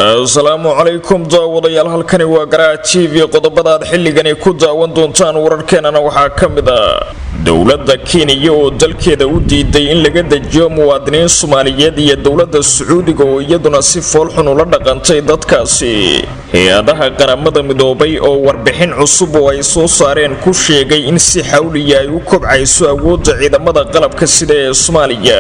السلام عليكم daawadayaal halkani waa Garaa TV qodobada aad xilligan ku daawan doontaan wararkeenana waxa kamid ah dawladda Kenya oo dalkeeda u diiday in laga dajiyo muwaadiniin Soomaaliyeed iyo dawladda Sacuudiga oo iyaduna si foolxun ula dhaqantay dadkaasi hayadaha qaramada midobay oo warbixin cusub oo ay soo saareen ku sheegay in si xawli ay u kobcayso awoodda ciidamada qalabka sida ee Soomaaliya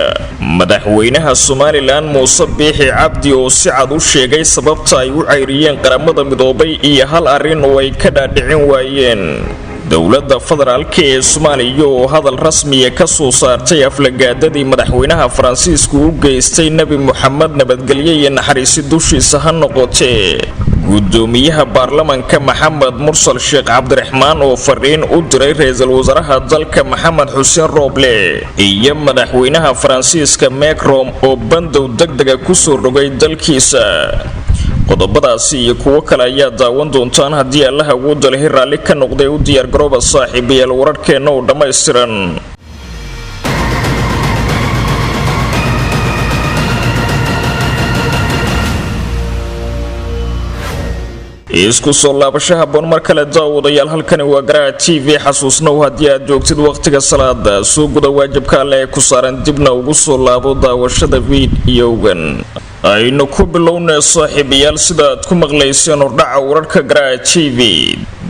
madaxweynaha somaliland Muuse Biixi Cabdi oo si cad u sheegay sababta ay u cayriyeen qaramada midobay iyo hal arin oo ay ka dhaadhicin waayeen dawladda federaalka ee Soomaaliya oo hadal rasmi ah ka soo saartay aflagaadadii madaxweynaha Faransiisku u geystay Nabi Muhammad nabadgelyo iyo naxariis dushiisa ha noqotee gudoomiyaha baarlamaanka Maxamed Mursal Sheekh Cabdiraxmaan oo fariin u diray ra'iisul wasaaraha dalka Maxamed Xuseen Roble iyo madaxweynaha Faransiiska Macron oo bandow degdeg ku soo rogay dalkiisa qodobadaasi iyo kuwa kale ayaa daawan doontaan haddii Allah awood leh raali ka noqday u diyaar garooba saaxiibayaal wararkeena oo dhameystiran isku soo laabashaha bon mar kale daawadayaal halkani waa Garaa TV xasuusnow haddii aad joogtid waqtiga salaada soo guda waajibka alle ku saaran dibna ugu soo laabo daawashada video-gan aynu ku bilownaa saaxiibayaal sida aad ku maqlayseen ordhaca wararka Garaa TV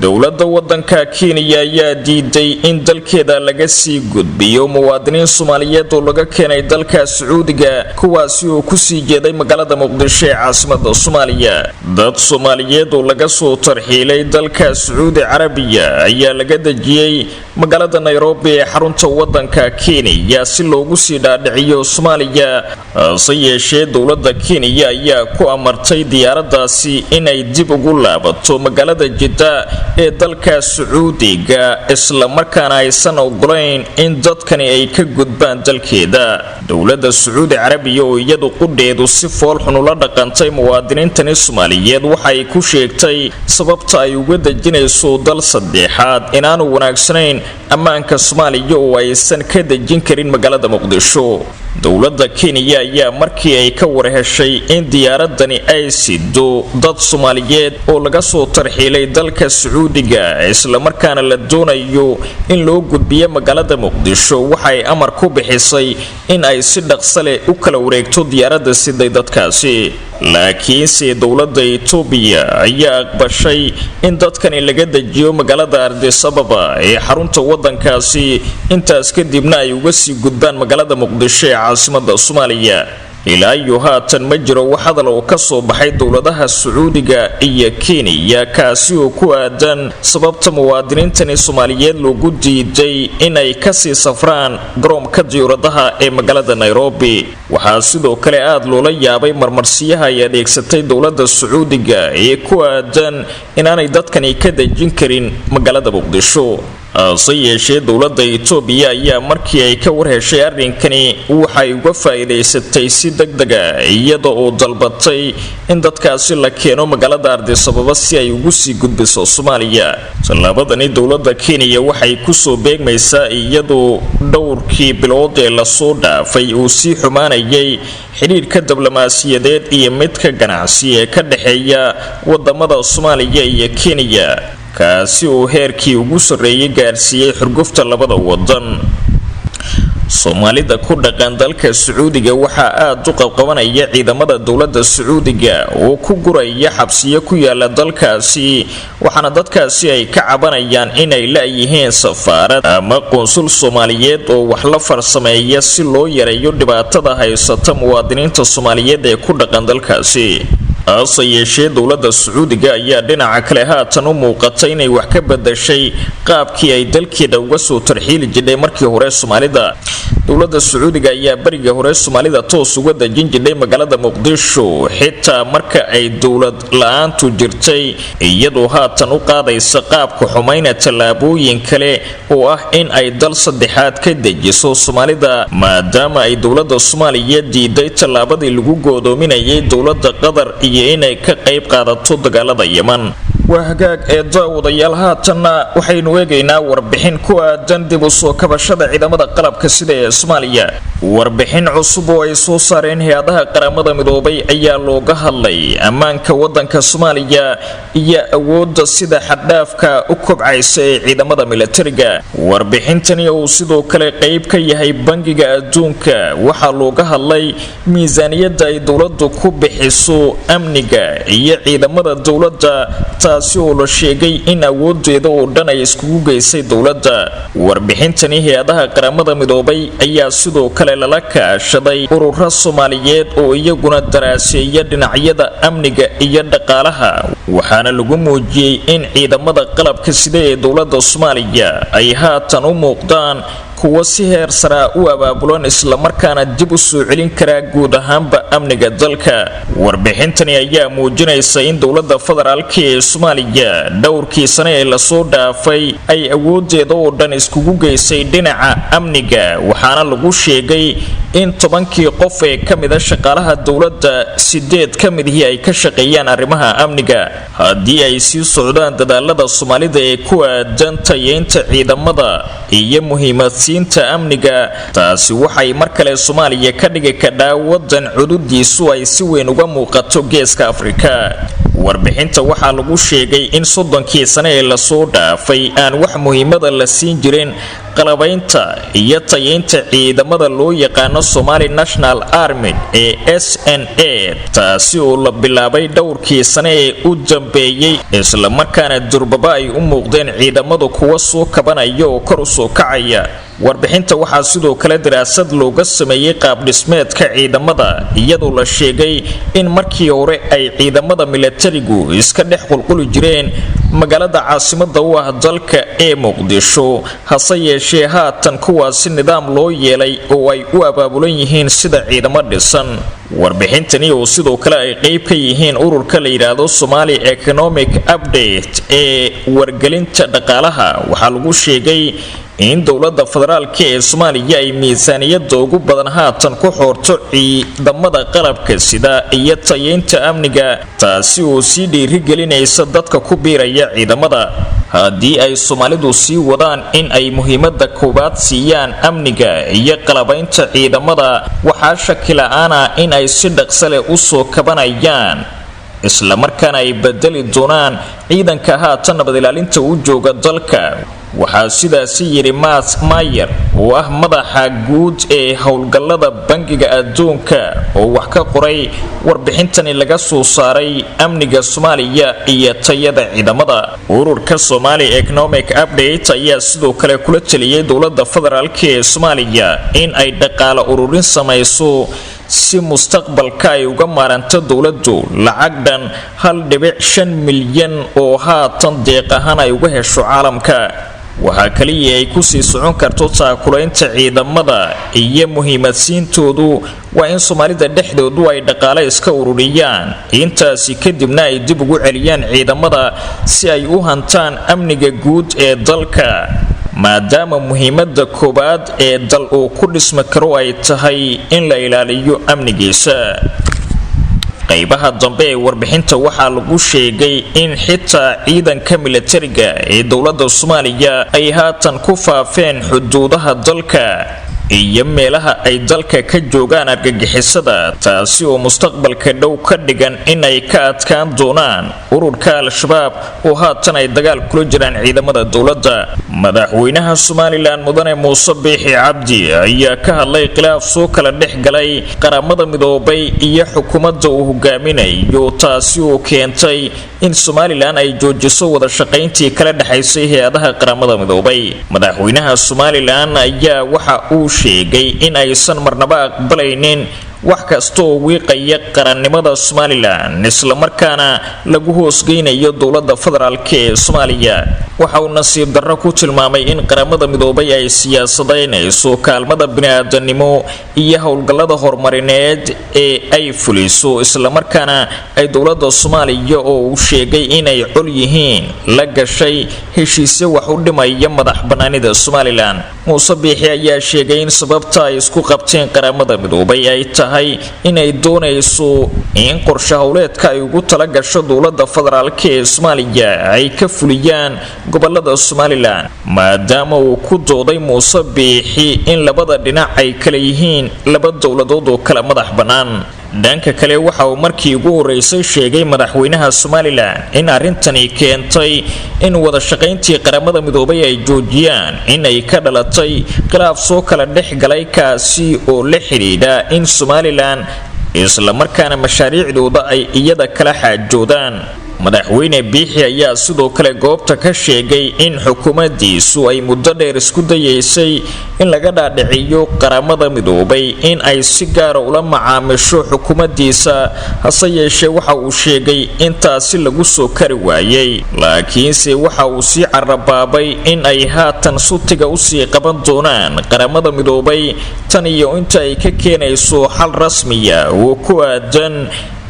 dawladda wadanka Kenya ayaa diiday in dalkeeda laga sii gudbiyo muwaadiniin Soomaaliyeed oo laga keenay dalka Sacuudiga kuwaasi oo ku sii jeeday magaalada Muqdisho ee caasimadda Soomaaliya dad Soomaaliyeed oo laga soo tarxiilay dalka Sacuudi Carabiya ayaa laga dajiyay magaalada Nairobi ee xarunta wadanka Kenya si loogu sii dhaadhiciyo Soomaaliya yeeshee dawladda Kenya ayaa ku amartay diyaaradaasi inay dib ugu laabato magaalada Jeddah ee dalka Sacuudiga isla markaana aysan ogolayn in dadkani ay ka gudbaan dalkeeda dawladda Sacuudi Carabiya oo iyadu qudheedu si foolxun ula dhaqantay muwaadiniintani Soomaaliyeed waxay ku sheegtay sababta ay uga dajinayso dal saddexaad inaanu wanaagsanayn ammaanka Soomaaliya oo aysan ka dajin karin magaalada Muqdisho dawladda Kenya ayaa markii ay ka warheshay in diyaaradani ay sido dad Soomaaliyeed oo laga soo tarxiilay dalka Sacuudiga isla markaana la doonayo in loo gudbiyo magaalada Muqdisho waxay amar ku bixisay in ay si dhaqso leh u kala wareegto diyaaradda siday dadkaasi laakiin si dawladda Itoobiya ayaa aqbashay in dadkani laga dajiyo magaalada Addis Ababa ee xarunta wadankaasi intaas kadibna ay uga sii gudbaan magaalada Muqdisho ee caasimadda Soomaaliya ilaa iyo haatan ma jiro wax hadal oo ka soo baxay dawladaha Sacuudiga iyo Kenya kaasi oo ku aadan sababta muwaadiniintani Soomaaliyeed loogu diiday inay ka sii safraan garoonka diyaaradaha ee magaalada Nairobi waxaa sidoo kale aad loola yaabay marmarsiyaha ay adeegsatay dawladda Sacuudiga ee ku aadan inaanay dadkani ka dajin karin magaalada Muqdisho yeeshee dawladda Itoobiya ayaa markii ay ka warheshay arrinkani waxay uga faa'iideysatay si degdeg ah iyada oo dalbatay in dadkaasi la keeno magaalada Addis Ababa si ay ugu sii gudbiso Soomaaliya talaabadani dawladda Kenya waxay ku soo beegmaysaa iyadoo dhowrkii bilood ee la soo dhaafay uu si xumaanayay xiriirka diblomaasiyadeed iyo midka ganacsi ee ka dhaxeeya wadamada Soomaaliya iyo Kenya kaasi oo heerkii ugu sareeyay gaarsiiyay xurgufta labada wadan Soomaalida ku dhaqan dalka Sacuudiga waxa aad u qabqabanaya ciidamada dawladda Sacuudiga oo ku guraya xabsiyo ku yaala dalkaasi waxaana dadkaasi ay ka cabanayaan inay la yihiin safaarad ama qonsul Soomaaliyeed oo wax la farsameeya si loo yareeyo dhibaatada haysata muwaadiniinta Soomaaliyeed ee ku dhaqan dalkaasi yeeshee dawladda Sacuudiga ayaa dhinaca kale haatan u muuqatay inay wax ka bedeshay qaabkii ay dalkeeda uga soo tarxiili jirtay markii hore Soomaalida dawladda Sacuudiga ayaa bariga hore Soomaalida toos uga dajin jirtay magaalada Muqdisho xitaa marka ay dawlad la'aantu jirtay iyadoo haatan u qaadaysa qaabka xumayna talaabooyin kale oo ah in ay dal saddexaad ka dajiso Soomaalida maadaama ay dawladda Soomaaliya diiday talaabadii lagu go'doominayay dawladda Qatar iyo inay ka qayb qaadato dagaalada Yemen hagaag ee daawadayaal haatanna waxaynu eegaynaa warbixin ku aadan dib u soo kabashada ciidamada qalabka sida ee Soomaaliya. Warbixin cusub oo ay soo saareen hayadaha qaramada midobay ayaa looga hadlay ammaanka wadanka Soomaaliya iyo awoodda sida xaddaafka u kobcaysa ee ciidamada militariga. Warbixintani oo sidoo kale qayb ka yahay Bangiga Adduunka waxaa looga hadlay miisaaniyadda ay dawladdu ku bixiso amniga iyo ciidamada dawladda taasi oo la sheegay in awoodeeda oo dhan ay iskugu geysay dawladda. Warbixintani hayadaha qaramada midobay ayaa sidoo kale lala kaashaday ururo Soomaaliyeed oo iyaguna daraaseeya dhinacyada amniga iyo dhaqaalaha, waxaana lagu muujiyay in ciidamada qalabka sida ee dawladda Soomaaliya ay haatan u muuqdaan kuwa si heer sare u abaabulan isla markaana dib u soo celin kara guud ahaanba amniga dalka. Warbixintani ayaa muujinaysa in dawladda federaalka ee Soomaaliya dhowrkii sano ee la soo dhaafay ay awoodeeda oo dhan iskugu geysay dhinaca amniga, waxaana lagu sheegay in 10kii qof ee kamid ah shaqaalaha dawladda 8 kamid ay ka shaqeeyaan arrimaha amniga. Haddii ay sii socdaan dadaalada Soomaalida ee ku aadan tayeynta ciidamada iyo muhiimadsiinta amniga, taasi waxay mar kale Soomaaliya ka dhigi kartaa wadan cududiisu ay si weyn uga muuqato geeska Afrika. Warbixinta waxaa lagu sheegay in 30kii sano ee la soo dhaafay aan wax muhiimada la siin jirin qalabaynta iyo tayeynta ciidamada loo yaqaan Somali National Army ee SNA, taasi oo la bilaabay dhowrkii sano ee u dambeeyay isla markaana durbaba ay u muuqdeen ciidamadu kuwa soo kabanaya oo kor u soo kacaya. Warbixinta waxaa sidoo kale daraasad looga sameeyay qaab dhismeedka ciidamada iyadoo la sheegay in markii hore ay ciidamada militarigu iska dhex qulquli jireen magaalada caasimadda u ah dalka ee Muqdisho, hase yeeshee haatan kuwaasi nidaam loo yeelay oo ay u abaabulan yihiin sida ciidamo dhisan. Warbixintani oo sidoo kale ay qayb ka yihiin ururka la yiraahdo Somali Economic Update ee wargelinta dhaqaalaha, waxaa lagu sheegay in dawladda federaalka ee Soomaaliya ay miisaaniyadda ugu badan haatan ku xoorto ciidamada qalabka sida iyo tayeynta amniga, taasi oo sii dhiirigelinaysa dadka ku biiraya ciidamada. Haddii ay Soomaalidu sii wadaan in ay muhiimadda koobaad siiyaan amniga iyo qalabaynta ciidamada, waxaa shaki la'aan ah in ay si dhaqso leh u soo kabanayaan isla markaana ay bedeli doonaan ciidanka haatan nabad ilaalinta u jooga dalka. waxaa sidaasi yiri Mayer oo ah madaxa guud ee howlgallada Bangiga Adduunka oo wax ka qoray warbixintani laga soo saaray amniga Soomaaliya iyo tayada ciidamada. Ururka Somali Economic Update ayaa sidoo kale kula taliyay dawladda federaalka ee Soomaaliya in ay dhaqaale ururin samayso si mustaqbalka ay uga maaranto dawladdu lacag dhan 1.5 milyan oo haatan deeq ahaan ay uga hesho caalamka. waxaa kaliya ay ku sii socon karto taakulaynta ciidamada iyo muhiimadsiintoodu waa in Soomaalida dhexdoodu ay dhaqaale iska ururiyaan, intaasi kadibna ay dib ugu celiyaan ciidamada si ay u hantaan amniga guud ee dalka, maadaama muhiimadda koobaad ee dal uu ku dhismi karo ay tahay in la ilaaliyo amnigiisa. qaybaha dambe ee warbixinta waxaa lagu sheegay in xitaa ciidanka militariga ee dawladda Soomaaliya ay haatan ku faafeen xuduudaha dalka iyo meelaha ay dalka ka joogaan argagixisada, taasi oo mustaqbalka dhow ka dhigan in ay ka adkaan doonaan ururka Al-Shabaab oo haatan ay dagaal kula jiraan ciidamada dawladda. madaxweynaha Somaliland Mudane Muuse Biixi Cabdi ayaa ka hadlay khilaaf soo kala dhex galay qaramada midobay iyo xukuumadda uu hogaaminayo, taasi oo keentay in Somaliland ay joojiso wada shaqayntii kala dhaxaysay hayadaha qaramada midobay. madaxweynaha Somaliland ayaa waxa uu sheegay in aysan marnaba aqbalaynin wax kasta oo wiiqaya qarannimada Somaliland isla markaana lagu hoosgeynayo dawladda federaalka ee Soomaaliya. waxa uu nasiib darro ku tilmaamay in qaramada midobay ay siyaasadeynayso kaalmada bini'aadanimo iyo howlgallada horumarineed ee ay fuliso, isla markaana ay dawladda Soomaaliya oo uu sheegay inay col yihiin la gashay heshiisyo wax u dhimaya madax bannaanida Somaliland. Muuse Biixi ayaa sheegay in sababta ay isku qabteen qaramada midobay ay tahay tahay inay doonayso in qorshe howleedka ay ugu tala gasho dowladda federaalka ee Soomaaliya ay ka fuliyaan gobolada Somaliland maadaama uu ku dooday Muuse Biixi in labada dhinac ay kala yihiin laba dowladood oo kala madax bannaan dhanka kale waxa uu markii ugu horeysay sheegay madaxweynaha Somaliland in arintani keentay in wada shaqayntii qaramada midoobay ay joojiyaan in ay ka dhalatay khilaaf soo kala dhex galay kaasi oo la xiriira in Somaliland isla markaana mashaariicdooda ay iyada kala xaajoodaan madaxweyne Biixi ayaa sidoo kale goobta ka sheegay in xukuumaddiisu ay muddo dheer isku dayeysay in laga dhaadhiciyo qaramada midoobay in ay si gaar ah ula macaamisho xukuumaddiisa hase yeeshee waxa uu sheegay in taasi lagu soo kari waayay laakiinse waxa uu sii carabaabay in ay haatan sutiga u sii qaban doonaan qaramada midoobay tan iyo inta ay ka keenayso xal rasmi ah oo ku aadan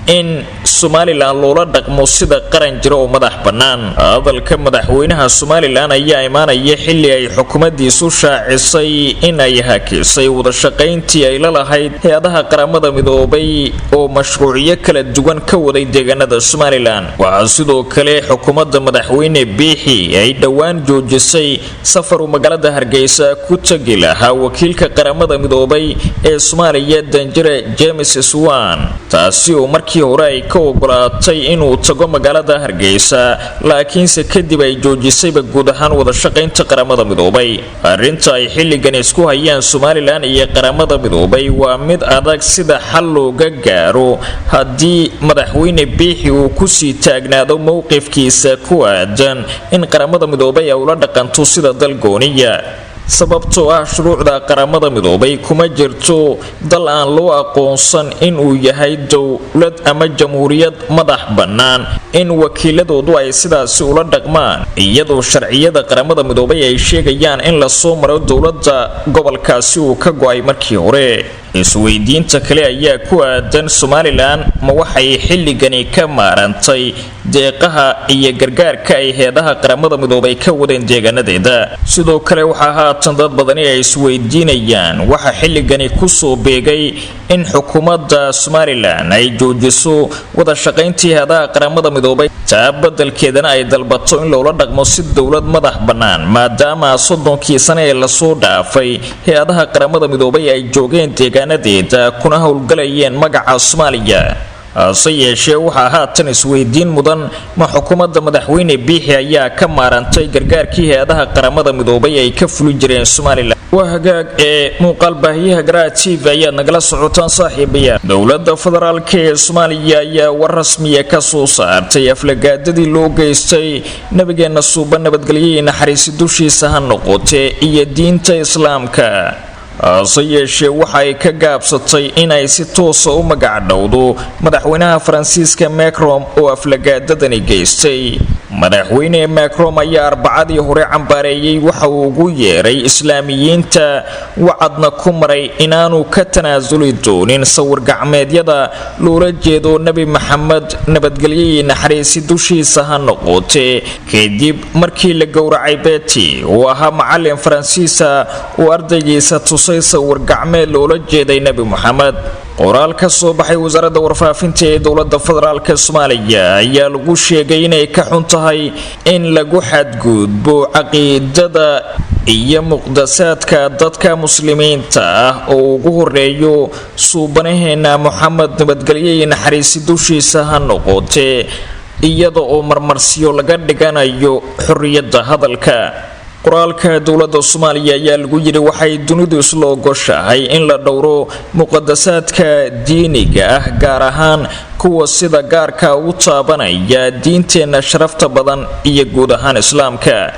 in Somaliland loola dhaqmo sida qaran jira oo madax bannaan hadalka madaxweynaha Somaliland ayaa imaanaya xilli ay xukuumaddiisu shaacisay in ay hakisay wada shaqayntii ay la lahayd hayadaha qaramada midoobay oo mashruucyo kala duwan ka waday deegaanada Somaliland waxaa sidoo kale xukuumadda madaxweyne Biixi ay dhawaan joojisay safar uu magaalada Hargeysa ku tagi lahaa wakiilka qaramada midoobay ee Soomaaliya Danjire James Swan taasi oo markii hore ay ka ogolaatay inuu tago magaalada Hargeysa laakiinse kadib ay joojisayba guud ahaan wada shaqaynta qaramada midoobay arrinta ay xilligan isku hayaan Somaliland iyo qaramada midoobay waa mid adag sida xal looga gaaro haddii madaxweyne Biixi uu ku sii taagnaado mowqifkiisa ku aadan in qaramada midoobay ay ula dhaqanto sida dal gooniya sababtoo ah shuruucda qaramada midoobay kuma jirto dal aan loo aqoonsan in uu yahay dowlad ama jamhuuriyad madax bannaan in wakiiladoodu ay sidaasi ula dhaqmaan iyadoo sharciyada qaramada midoobay ay sheegayaan in la soo maro dowladda gobolkaasi uu ka go'ay markii hore isweydiinta kale ayaa ku aadan Somaliland ma waxay xilligani ka maarantay deeqaha iyo gargaarka ay hayadaha qaramada midoobay ka wadeen deegaanadeeda sidoo kale waxa haatan dad badani ay isweydiinayaan waxa xilligani ku soo beegay in xukuumadda Somaliland ay joojiso wada shaqayntii hayadaha qaramada midoobay taa beddelkeedana ay dalbato in loola dhaqmo si dowlad madax bannaan maadaama 30kii sano ee la soo dhaafay hayadaha qaramada midoobay ay joogeen deegaanadeeda kuna howlgalayeen magaca Soomaaliya hase yeeshee waxaa haatan isweydiin mudan ma xukuumadda madaxweyne Biixi ayaa ka maarantay gargaarkii hayadaha qaramada midoobay ay ka fulin jireen Somaliland waa hagaag ee muuqaal baahiyaha Garaa TV ayaad nagala socotaan saaxiibayaal dowladda federaalka ee Soomaaliya ayaa war rasmi ah ka soo saartay aflagaadadii loo geystay nabigeena suuban nabadgelyo naxariis dushiisa ha noqotee iyo diinta islaamka hase yeeshee waxa ay ka gaabsatay inay si toos ah u magacdhowdo madaxweynaha Faransiiska Macron oo aflagaadadani geystay madaxweyne Macron ayaa arbacadii hore cambaareeyay waxa uu ugu yeeray islaamiyiinta wacadna ku maray inaanu ka tanaasuli doonin sawir gacmeedyada loola jeedo Nabi Maxamed nabadgelyo naxariis dushiisa ha noqotee kadib markii la gowracay Betty oo ahaa macallin Faransiisa oo ardaygiisa tusay sawir gacmeed loola jeeday Nabi Maxamed qoraal ka soo baxay wasaaradda warfaafinta ee dowladda federaalka Soomaaliya ayaa lagu sheegay inay ka xun tahay in lagu xadgudbo caqiidada iyo muqadasaadka dadka muslimiinta ah oo ugu horeeyo suubanaheena Maxamed nabadgelyo naxariis dushiisa ha noqotee iyada oo marmarsiyo laga dhiganayo xorriyadda hadalka qoraalka dowladda Soomaaliya ayaa lagu yiri waxay dunidu isla ogoshahay in la dhowro muqadasaadka diiniga ah gaar ahaan kuwa sida gaarka u taabanaya diinteena sharafta badan iyo guud ahaan islaamka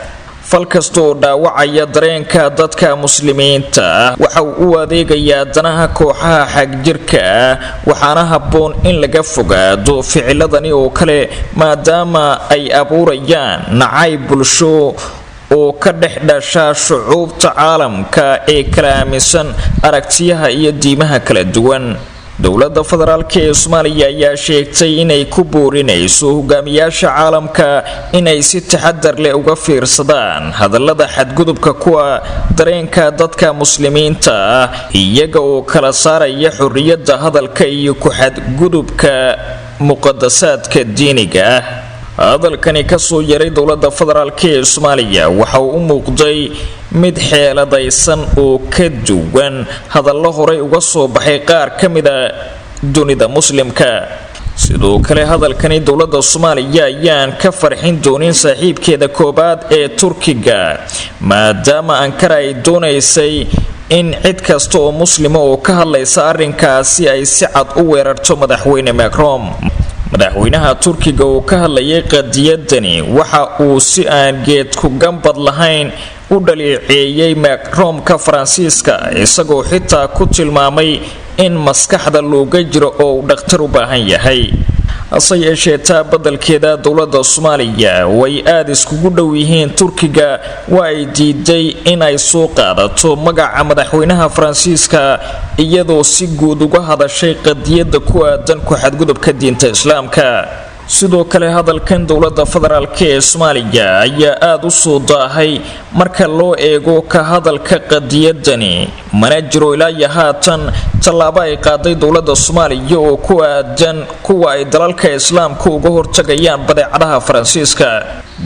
falkasto dhaawacaya dareenka dadka muslimiinta ah waxa uu u adeegayaa danaha kooxaha xagjirka ah waxaana habboon in laga fogaado ficiladani oo kale maadaama ay abuurayaan nacayb bulsho oo ka dhex dhasha shucuubta caalamka ee kala aaminsan aragtiyaha iyo diimaha kala duwan dowladda federaalka ee Soomaaliya ayaa sheegtay inay ku boorinayso hogaamiyaasha caalamka inay si taxadar leh uga fiirsadaan hadallada xadgudubka kuwa dareenka dadka muslimiinta ah iyaga oo kala saaraya xorriyadda hadalka iyo ku xadgudubka muqaddasaadka diiniga ah. hadalkani ka soo yaray dowladda federaalka ee Soomaaliya waxa uu u muuqday mid xeeladaysan oo ka duwan hadallo horey uga soo baxay qaar ka mid ah dunida muslimka. sidoo kale hadalkani dowladda Soomaaliya ayaan ka farxin doonin saaxiibkeeda koobaad ee Turkiga maadaama Ankara ay doonaysay in cid kasta oo muslima oo ka hadlaysa arrinkaasi ay si cad u weerarto madaxweyne Macron. madaxweynaha Turkiga oo ka hadlayay qadiyadani waxa uu si aan geed ku gambad lahayn u dhaleeceeyay Macron-ka Faransiiska isagoo xitaa ku tilmaamay in maskaxda looga jiro oo dhakhtar u baahan yahay. hase yeeshee taa badalkeeda dowladda Soomaaliya way aad iskugu dhow yihiin Turkiga waa ay diiday in ay soo qaadato magaca madaxweynaha Faransiiska iyadoo si guud uga hadashay qadiyadda ku aadan ku xadgudubka diinta Islaamka. sidoo kale hadalkan dowladda federaalka ee Soomaaliya ayaa aad u soo daahay marka loo eego ka hadalka qadiyadani mana jiro ilaa haatan tallaabo ay qaaday dowladda Soomaaliya oo ku aadan kuwa ay dalalka Islaamka uga hortagayaan badeecadaha Faransiiska.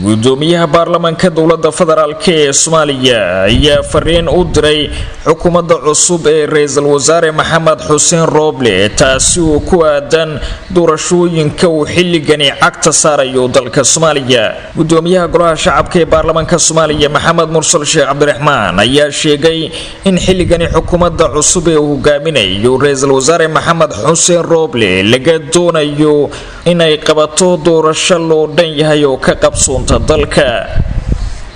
gudoomiyaha baarlamaanka dowladda federaalka ee Soomaaliya ayaa fariin u diray xukuumadda cusub ee ra'iisul wasaare Maxamed Xuseen Roble taasi oo ku aadan doorashooyinka uu xilligani cagta saarayo dalka Soomaaliya. gudoomiyaha golaha shacabka ee baarlamaanka Soomaaliya Maxamed Mursal Sheekh Cabdiraxmaan ayaa sheegay in xilligani xukuumadda cusub ee uu hogaaminayo ra'iisul wasaare Maxamed Xuseen Roble laga doonayo inay qabato doorasho loo dhan yahay oo ka qabsoon dalka.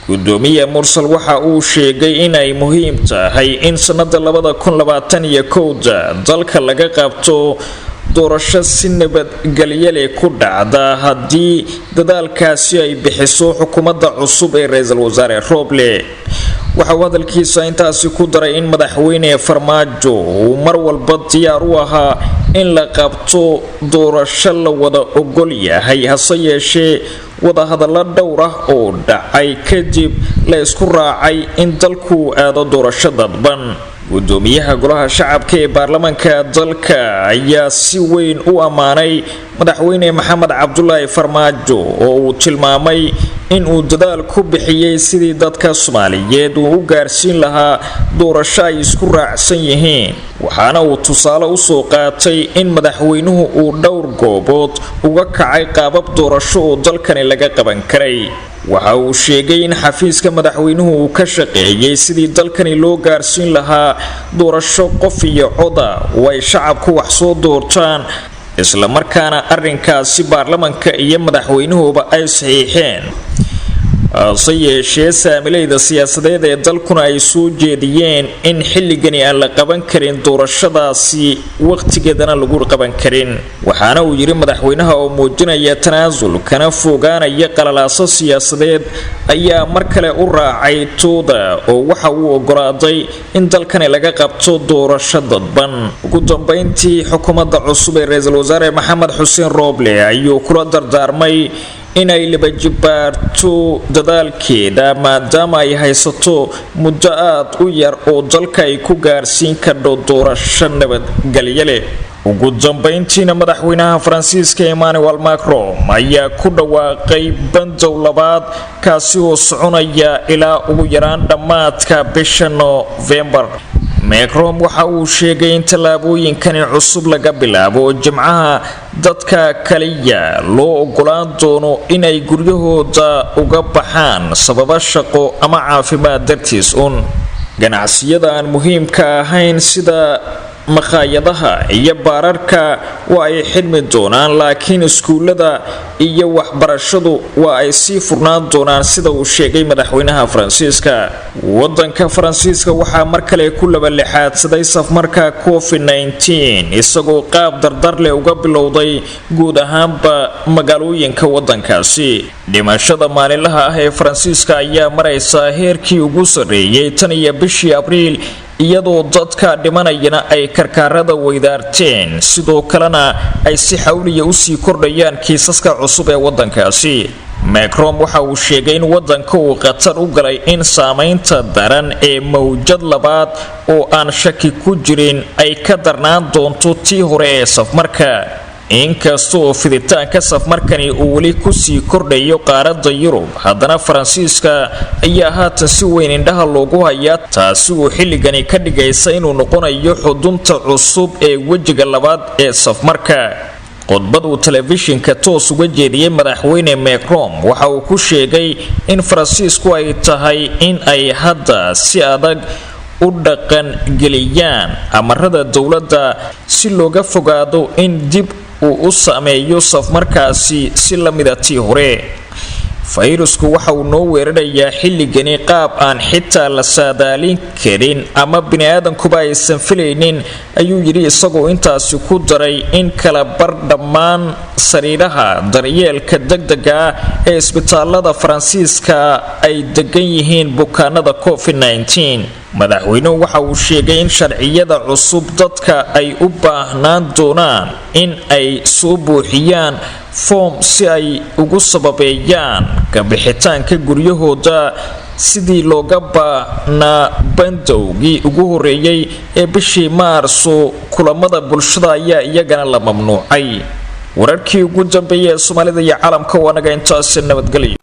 gudoomiye Mursal waxa uu sheegay inay muhiim tahay in sanada 2021 dalka laga qabto doorasho si nabadgelyo leh ku dhacda haddii dadaalkaasi ay bixiso xukuumadda cusub ee ra'iisul wasaare Roble. waxa uu hadalkiisa intaasi ku daray in madaxweyne Farmaajo uu mar walba diyaar u ahaa in la qabto doorasho la wada ogol yahay hase yeeshee wada hadallo dhowr ah oo dhacay kadib la isku raacay in dalku aado doorasho dadban. gudoomiyaha golaha shacabka ee baarlamaanka dalka ayaa si weyn u amaanay madaxweyne Maxamed Cabdullaahi Farmaajo oo uu tilmaamay in uu dadaal ku bixiyay sidii dadka Soomaaliyeed uu u gaarsiin lahaa doorasho ay isku raacsan yihiin waxaana uu tusaale u soo qaatay in madaxweynuhu uu dhowr goobood uga kacay qaabab doorasho oo dalkani laga qaban karay. waxa uu sheegay in xafiiska madaxweynuhu uu ka shaqeeyay sidii dalkani loo gaarsiin lahaa doorasho qof iyo cod ah oo ay shacabku wax soo doortaan isla markaana arrinkaasi baarlamaanka iyo madaxweynuhuba ay saxiixeen. hase yeeshee saamilayda siyaasadeed ee dalkuna ay soo jeediyeen in xilligani aan la qaban karin doorashadaasi waqtigeedana lagu qaban karin. waxaana uu yiri madaxweynaha oo muujinaya tanaasul kana fogaanaya qalalaaso siyaasadeed ayaa mar kale u raacay tooda oo waxa uu ogolaaday in dalkani laga qabto doorasho dadban. ugu dambeyntii xukuumadda cusub ee ra'iisul wasaare Maxamed Xuseen Roble ayuu kula dardaarmay inay libajibaarto dadaalkeeda maadaama ay haysato muddo aad u yar oo dalka ay ku gaarsiin karto doorasho nabadgelyo leh. ugu dambeyntiina madaxweynaha Faransiiska Emmanuel Macron ayaa ku dhawaaqay bandow labaad kaasi oo soconaya ilaa ugu yaraan dhammaadka bisha November. Macron waxa uu sheegay in tallaabooyinkani cusub laga bilaabo Jimcaha dadka kaliya loo ogolaan doono inay guryahooda uga baxaan sababa shaqo ama caafimaad dartiis ganacsiyada aan muhiimka ahayn sida makhaayadaha iyo baararka waa ay xidhmi doonaan laakiin iskuulada iyo waxbarashadu waa ay sii furnaan doonaan sida uu sheegay madaxweynaha Faransiiska. wadanka Faransiiska waxaa mar kale ku laba lixaadsaday safmarka COVID-19 isagoo qaab dardar leh uga bilowday guud ahaanba magaalooyinka wadankaasi. dhimashada maalinlaha ah ee Faransiiska ayaa maraysa heerkii ugu sareeyay tan iyo bishii Abriil iyadoo dadka dhimanayana ay karkaarada weydaarteen sidoo kalena ay si xawliya u sii kordhayaan kiisaska cusub ee wadankaasi. Macron waxa uu sheegay in wadanka uu qatar u galay in saameynta daran ee mawjad labaad oo aan shaki ku jirin ay ka darnaan doonto tii hore ee safmarka. inkastoo fiditaanka safmarkani uu weli ku sii kordhayo qaaradda Yurub, haddana Faransiiska ayaa haatan si weyn indhaha loogu hayaa, taasi oo xilligani ka dhigaysa inuu noqonayo xudunta cusub ee wejiga labaad ee safmarka. khudbad uu telefishinka toos uga jeediyay madaxweyne Macron waxa uu ku sheegay in Faransiisku ay tahay in ay hadda si adag u dhaqan geliyaan amarada dowladda si looga fogaado in dib uu u saameeyo safmarkaasi si la mid ah tii hore. fayrusku waxa uu noo weerarayaa xilligani qaab aan xitaa la saadaalin karin ama bini'aadankuba aysan filaynin, ayuu yidhi isagoo intaasi ku daray in kala bar dhammaan sariiraha daryeelka degdega ah ee isbitaalada Faransiiska ay degan yihiin bukaanada COVID-19. madaxweynuhu waxa uu sheegay in sharciyada cusub dadka ay u baahnaan doonaan in ay soo buuxiyaan foom si ay ugu sababeeyaan ka bixitaanka guryahooda sidii looga baahnaa bandowgii ugu horeeyay ee bishii Maarso. kulamada bulshada ayaa iyagana la mamnuucay. wararkii ugu dambeeyay ee Soomaalida iyo caalamka waa naga intaas. nabadgelyo.